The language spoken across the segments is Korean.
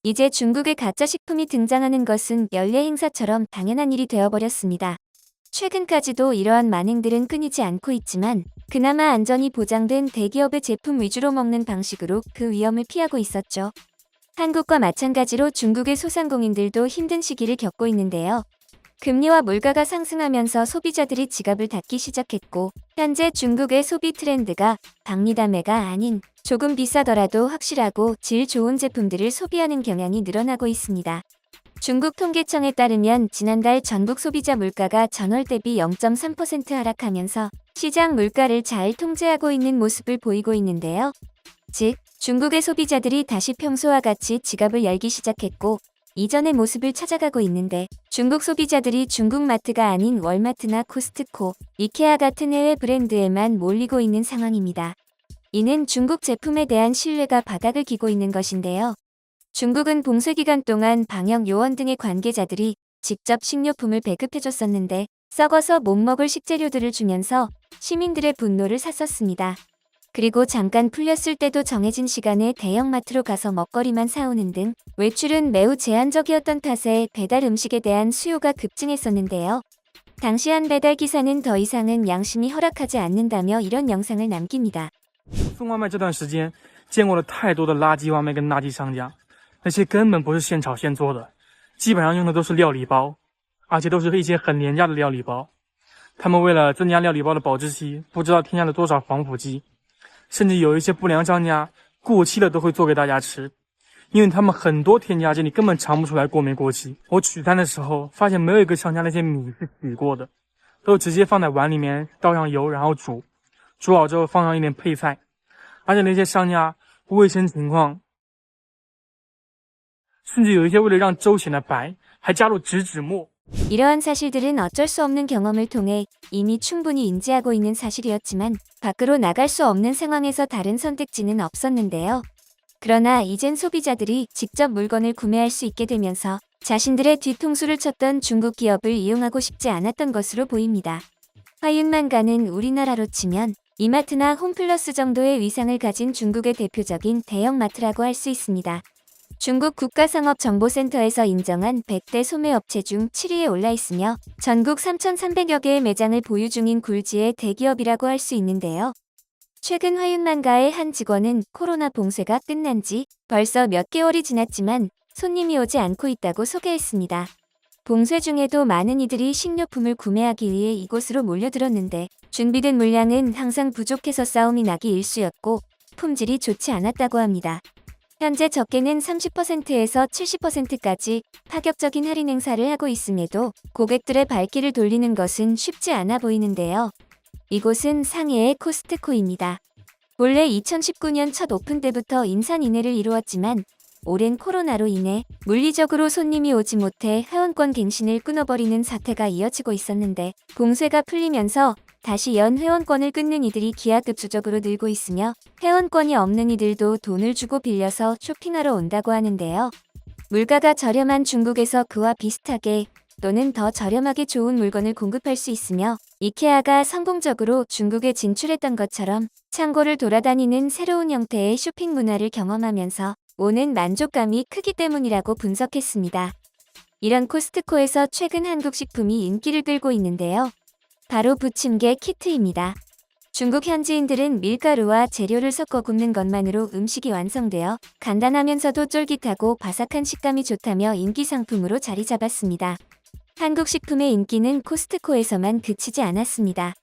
이제 중국의 가짜 식품이 등장하는 것은 연례 행사처럼 당연한 일이 되어버렸습니다. 최근까지도 이러한 만행들은 끊이지 않고 있지만 그나마 안전이 보장된 대기업의 제품 위주로 먹는 방식으로 그 위험을 피하고 있었죠. 한국과 마찬가지로 중국의 소상공인들도 힘든 시기를 겪고 있는데요. 금리와 물가가 상승하면서 소비자들이 지갑을 닫기 시작했고, 현재 중국의 소비 트렌드가 박리담회가 아닌 조금 비싸더라도 확실하고 질 좋은 제품들을 소비하는 경향이 늘어나고 있습니다. 중국 통계청에 따르면 지난달 전국 소비자 물가가 전월 대비 0.3% 하락하면서 시장 물가를 잘 통제하고 있는 모습을 보이고 있는데요. 즉, 중국의 소비자들이 다시 평소와 같이 지갑을 열기 시작했고, 이전의 모습을 찾아가고 있는데 중국 소비자들이 중국 마트가 아닌 월마트나 코스트코, 이케아 같은 해외 브랜드에만 몰리고 있는 상황입니다. 이는 중국 제품에 대한 신뢰가 바닥을 기고 있는 것인데요. 중국은 봉쇄 기간 동안 방역 요원 등의 관계자들이 직접 식료품을 배급해줬었는데 썩어서 못 먹을 식재료들을 주면서 시민들의 분노를 샀었습니다. 그리고 잠깐 풀렸을 때도 정해진 시간에 대형마트로 가서 먹거리만 사오는 등 외출은 매우 제한적이었던 탓에 배달 음식에 대한 수요가 급증했었는데요. 당시 한 배달 기사는 더 이상은 양심이 허락하지 않는다며 이런 영상을 남깁니다. 送外卖这段时间，见过了太多的垃圾外卖跟垃圾商家，那些根本不是现炒现做的，基本上用的都是料理包，而且都是一些很廉价的料理包。他们为了增加料理包的保质期，不知道添加了多少防腐剂，甚至有一些不良商家过期了都会做给大家吃，因为他们很多添加剂你根本尝不出来过没过期。我取餐的时候发现没有一个商家那些米是洗过的，都直接放在碗里面倒上油然后煮，煮好之后放上一点配菜，而且那些商家卫生情况，甚至有一些为了让粥显得白，还加入植脂末。 이러한 사실들은 어쩔 수 없는 경험을 통해 이미 충분히 인지하고 있는 사실이었지만 밖으로 나갈 수 없는 상황에서 다른 선택지는 없었는데요. 그러나 이젠 소비자들이 직접 물건을 구매할 수 있게 되면서 자신들의 뒤통수를 쳤던 중국 기업을 이용하고 싶지 않았던 것으로 보입니다. 화윤만가는 우리나라로 치면 이마트나 홈플러스 정도의 위상을 가진 중국의 대표적인 대형마트라고 할 수 있습니다. 중국 국가상업정보센터에서 인정한 100대 소매업체 중 7위에 올라 있으며 전국 3,300여 개의 매장을 보유 중인 굴지의 대기업이라고 할 수 있는데요. 최근 화윤만가의 한 직원은 코로나 봉쇄가 끝난 지 벌써 몇 개월이 지났지만 손님이 오지 않고 있다고 소개했습니다. 봉쇄 중에도 많은 이들이 식료품을 구매하기 위해 이곳으로 몰려들었는데 준비된 물량은 항상 부족해서 싸움이 나기 일쑤였고 품질이 좋지 않았다고 합니다. 현재 적게는 30%에서 70%까지 파격적인 할인 행사를 하고 있음에도 고객들의 발길을 돌리는 것은 쉽지 않아 보이는데요. 이곳은 상해의 코스트코입니다. 본래 2019년 첫 오픈 때부터 인산인해를 이루었지만 오랜 코로나로 인해 물리적으로 손님이 오지 못해 회원권 갱신을 끊어버리는 사태가 이어지고 있었는데 봉쇄가 풀리면서 다시 연 회원권을 끊는 이들이 기하급수적으로 늘고 있으며 회원권이 없는 이들도 돈을 주고 빌려서 쇼핑하러 온다고 하는데요. 물가가 저렴한 중국에서 그와 비슷하게 또는 더 저렴하게 좋은 물건을 공급할 수 있으며 이케아가 성공적으로 중국에 진출했던 것처럼 창고를 돌아다니는 새로운 형태의 쇼핑 문화를 경험하면서 오는 만족감이 크기 때문이라고 분석했습니다. 이런 코스트코에서 최근 한국 식품이 인기를 끌고 있는데요. 바로 부침개 키트입니다. 중국 현지인들은 밀가루와 재료를 섞어 굽는 것만으로 음식이 완성되어 간단하면서도 쫄깃하고 바삭한 식감이 좋다며 인기 상품으로 자리 잡았습니다. 한국 식품의 인기는 코스트코에서만 그치지 않았습니다.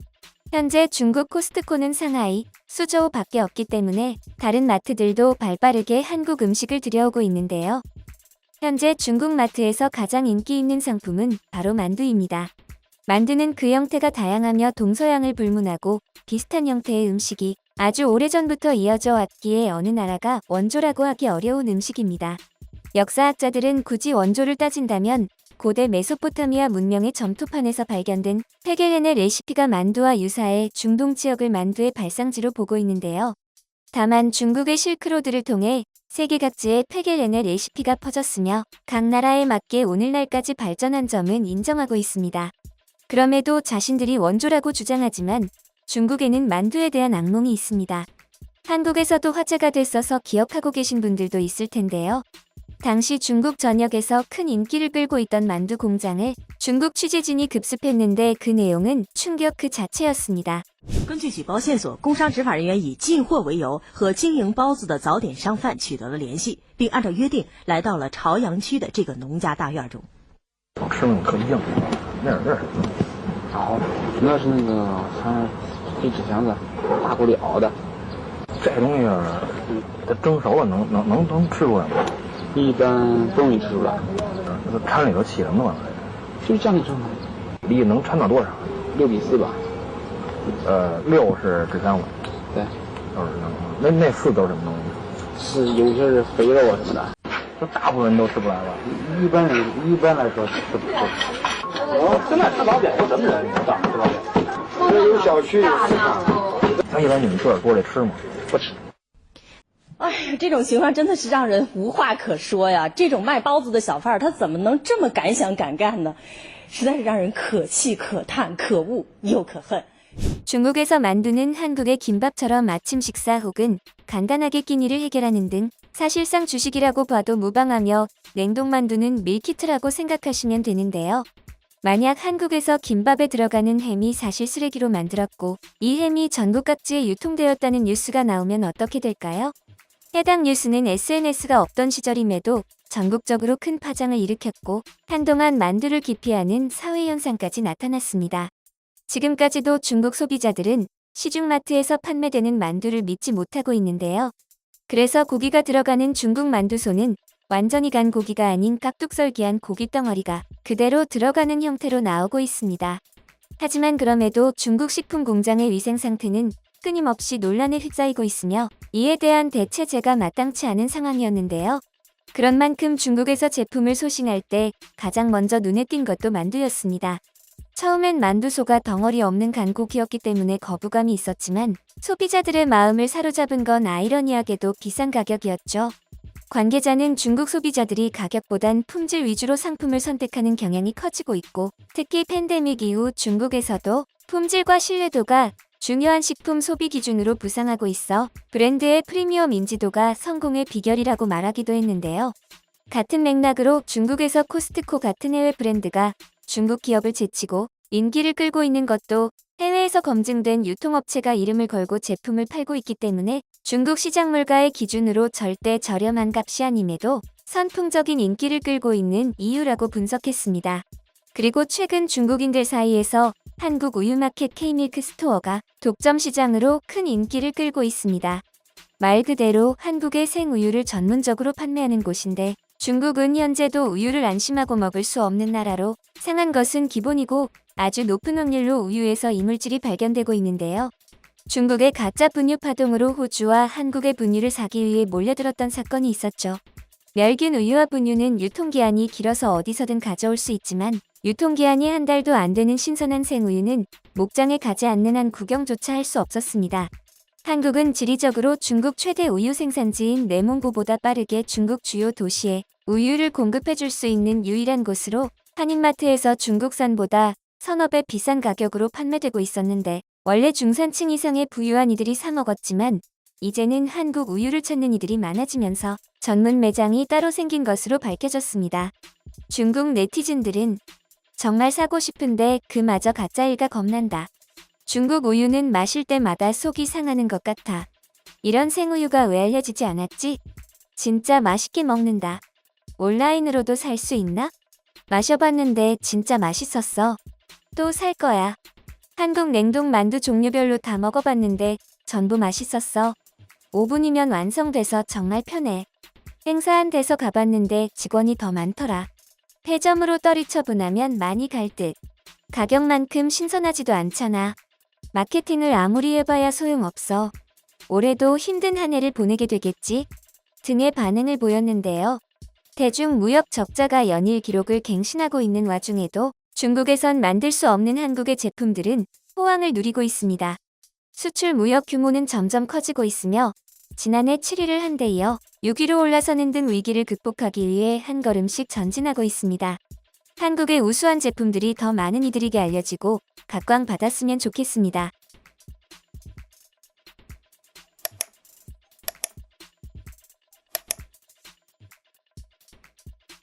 현재 중국 코스트코는 상하이, 수저우 밖에 없기 때문에 다른 마트들도 발빠르게 한국 음식을 들여오고 있는데요. 현재 중국 마트에서 가장 인기 있는 상품은 바로 만두입니다. 만두는 그 형태가 다양하며 동서양을 불문하고 비슷한 형태의 음식이 아주 오래전부터 이어져 왔기에 어느 나라가 원조라고 하기 어려운 음식입니다. 역사학자들은 굳이 원조를 따진다면 고대 메소포타미아 문명의 점토판에서 발견된 페겔렌의 레시피가 만두와 유사해 중동 지역을 만두의 발상지로 보고 있는데요. 다만 중국의 실크로드를 통해 세계 각지에 페겔렌의 레시피가 퍼졌으며 각 나라에 맞게 오늘날까지 발전한 점은 인정하고 있습니다. 그럼에도 자신들이 원조라고 주장하지만 중국에는 만두에 대한 악몽이 있습니다. 한국에서도 화제가 됐어서 기억하고 계신 분들도 있을 텐데요. 당시 중국 전역에서 큰 인기를 끌고 있던 만두 공장을 중국 취재진이 급습했는데 그 내용은 충격 그 자체였습니다. 根据举报线索，工商执法人员以进货为由和经营包子的早点商贩取得了联系，并按照约定来到了朝阳区的这个农家大院中。我吃那种特硬，那是好，那是那个像黑纸箱子大锅里熬的，这东西它蒸熟了能吃出来吗？一般不容易吃出来，那掺里头起什么了？就是酱里蒸的，力能掺到多少6:4吧。 6是纸箱子，对， 6是纸箱子。那4都是什么东西？是有些是肥肉啊什么的，这大部分人都吃不来吧？一般来说吃不出。现在吃早点都什么人？早上吃早点？这有小区有市场。那一般你们自个儿锅里吃吗？不吃。 哎呀，这种情况真的是让人无话可说呀！这种卖包子的小贩儿，他怎么能这么敢想敢干呢？实在是让人可气可叹，可恶又可恨。 중국에서 만두는 한국의 김밥처럼 아침 식사 혹은 간단하게 끼니를 해결하는 등 사실상 주식이라고 봐도 무방하며 냉동만두는 밀키트라고 생각하시면 되는데요. 만약 한국에서 김밥에 들어가는 햄이 사실 쓰레기로 만들었고 이 햄이 전국 각지에 유통되었다는 뉴스가 나오면 어떻게 될까요? 해당 뉴스는 SNS가 없던 시절임에도 전국적으로 큰 파장을 일으켰고 한동안 만두를 기피하는 사회현상까지 나타났습니다. 지금까지도 중국 소비자들은 시중마트에서 판매되는 만두를 믿지 못하고 있는데요. 그래서 고기가 들어가는 중국 만두소는 완전히 간 고기가 아닌 깍둑썰기한 고기 덩어리가 그대로 들어가는 형태로 나오고 있습니다. 하지만 그럼에도 중국 식품 공장의 위생 상태는 끊임없이 논란에 휩싸이고 있으며 이에 대한 대체제가 마땅치 않은 상황이었는데요. 그런 만큼 중국에서 제품을 소싱할 때 가장 먼저 눈에 띈 것도 만두였습니다. 처음엔 만두소가 덩어리 없는 간고기였기 때문에 거부감이 있었지만 소비자들의 마음을 사로잡은 건 아이러니하게도 비싼 가격이었죠. 관계자는 중국 소비자들이 가격보단 품질 위주로 상품을 선택하는 경향이 커지고 있고 특히 팬데믹 이후 중국에서도 품질과 신뢰도가 중요한 식품 소비 기준으로 부상하고 있어 브랜드의 프리미엄 인지도가 성공의 비결이라고 말하기도 했는데요. 같은 맥락으로 중국에서 코스트코 같은 해외 브랜드가 중국 기업을 제치고 인기를 끌고 있는 것도 해외에서 검증된 유통업체가 이름을 걸고 제품을 팔고 있기 때문에 중국 시장 물가의 기준으로 절대 저렴한 값이 아님에도 선풍적인 인기를 끌고 있는 이유라고 분석했습니다. 그리고 최근 중국인들 사이에서 한국 우유마켓 K밀크 스토어가 독점 시장으로 큰 인기를 끌고 있습니다. 말 그대로 한국의 생우유를 전문적으로 판매하는 곳인데 중국은 현재도 우유를 안심하고 먹을 수 없는 나라로 상한 것은 기본이고 아주 높은 확률로 우유에서 이물질이 발견되고 있는데요. 중국의 가짜 분유 파동으로 호주와 한국의 분유를 사기 위해 몰려들었던 사건이 있었죠. 멸균 우유와 분유는 유통기한이 길어서 어디서든 가져올 수 있지만 유통기한이 한 달도 안 되는 신선한 생우유는 목장에 가지 않는 한 구경조차 할 수 없었습니다. 한국은 지리적으로 중국 최대 우유 생산지인 내몽고보다 빠르게 중국 주요 도시에 우유를 공급해줄 수 있는 유일한 곳으로 한인마트에서 중국산보다 서너 배 비싼 가격으로 판매되고 있었는데 원래 중산층 이상의 부유한 이들이 사 먹었지만 이제는 한국 우유를 찾는 이들이 많아지면서 전문 매장이 따로 생긴 것으로 밝혀졌습니다. 중국 네티즌들은 정말 사고 싶은데 그마저 가짜일까 겁난다. 중국 우유는 마실 때마다 속이 상하는 것 같아. 이런 생우유가 왜 알려지지 않았지? 진짜 맛있게 먹는다. 온라인으로도 살 수 있나? 마셔봤는데 진짜 맛있었어. 또 살 거야. 한국 냉동 만두 종류별로 다 먹어봤는데 전부 맛있었어. 5분이면 완성돼서 정말 편해. 행사 한 데서 가봤는데 직원이 더 많더라. 폐점으로 떨이 처분하면 많이 갈 듯. 가격만큼 신선하지도 않잖아. 마케팅을 아무리 해봐야 소용없어. 올해도 힘든 한 해를 보내게 되겠지? 등의 반응을 보였는데요. 대중무역 적자가 연일 기록을 갱신하고 있는 와중에도 중국에선 만들 수 없는 한국의 제품들은 호황을 누리고 있습니다. 수출 무역 규모는 점점 커지고 있으며 지난해 7위를 한 데 이어 6위로 올라서는 등 위기를 극복하기 위해 한 걸음씩 전진하고 있습니다. 한국의 우수한 제품들이 더 많은 이들에게 알려지고 각광받았으면 좋겠습니다.